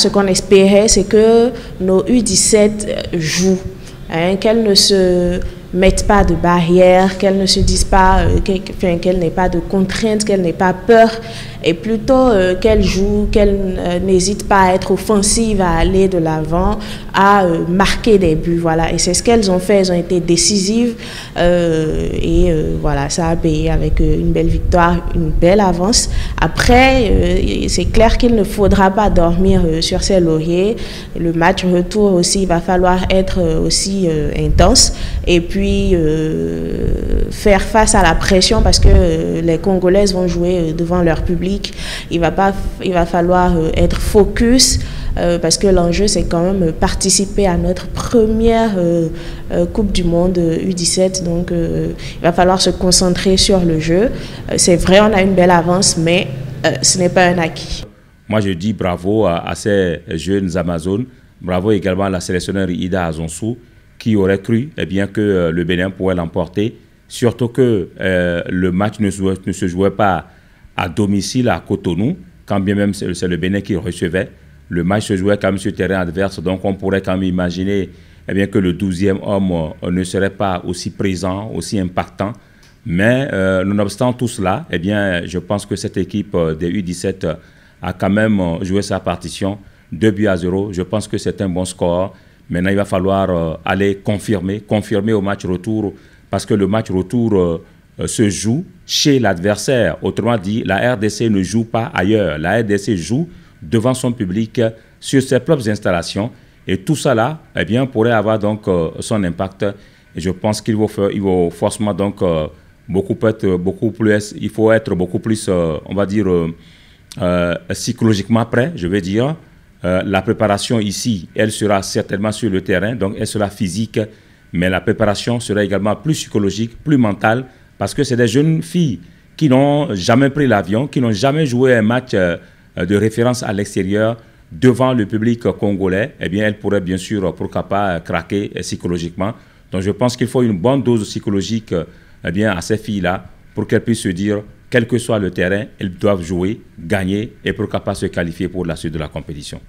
Ce qu'on espérait, c'est que nos U17 jouent, hein, qu'elles ne se mettent pas de barrières, qu'elles ne se disent pas, qu'elles n'aient pas de contraintes, qu'elles n'aient pas peur, et plutôt qu'elles jouent, qu'elles n'hésitent pas à être offensives, à aller de l'avant, à marquer des buts. Voilà. Et c'est ce qu'elles ont fait, elles ont été décisives, voilà, ça a payé avec une belle victoire, une belle avance. Après, c'est clair qu'il ne faudra pas dormir sur ses lauriers. Le match retour aussi, il va falloir être aussi intense, et puis faire face à la pression, parce que les Congolaises vont jouer devant leur public. Il va falloir être focus, parce que l'enjeu, c'est quand même participer à notre première Coupe du Monde U17. Donc, il va falloir se concentrer sur le jeu. C'est vrai, on a une belle avance, mais ce n'est pas un acquis. Moi, je dis bravo à ces jeunes Amazones. Bravo également à la sélectionneur Ida Azonsou, qui aurait cru bien, que le Bénin pourrait l'emporter. Surtout que le match ne se jouait pas à domicile à Cotonou, quand bien même c'est le Bénin qui recevait. Le match se jouait quand même sur terrain adverse, donc on pourrait quand même imaginer bien, que le 12e homme ne serait pas aussi présent, aussi impactant. Mais nonobstant tout cela, bien, je pense que cette équipe des U17 a quand même joué sa partition. 2-0, je pense que c'est un bon score. Maintenant, il va falloir aller confirmer au match retour, parce que le match retour se joue chez l'adversaire. Autrement dit, la RDC ne joue pas ailleurs. La RDC joue devant son public, sur ses propres installations. Et tout ça là, eh bien, pourrait avoir donc son impact. Et je pense qu'il faut forcément donc il faut être beaucoup plus, on va dire, psychologiquement prêt, je vais dire. La préparation ici, elle sera certainement sur le terrain, donc elle sera physique, mais la préparation sera également plus psychologique, plus mentale, parce que c'est des jeunes filles qui n'ont jamais pris l'avion, qui n'ont jamais joué un match de référence à l'extérieur devant le public congolais. Eh bien, elles pourraient bien sûr, pourquoi pas, craquer psychologiquement. Donc je pense qu'il faut une bonne dose psychologique bien, à ces filles-là pour qu'elles puissent se dire, quel que soit le terrain, elles doivent jouer, gagner et pourquoi pas se qualifier pour la suite de la compétition.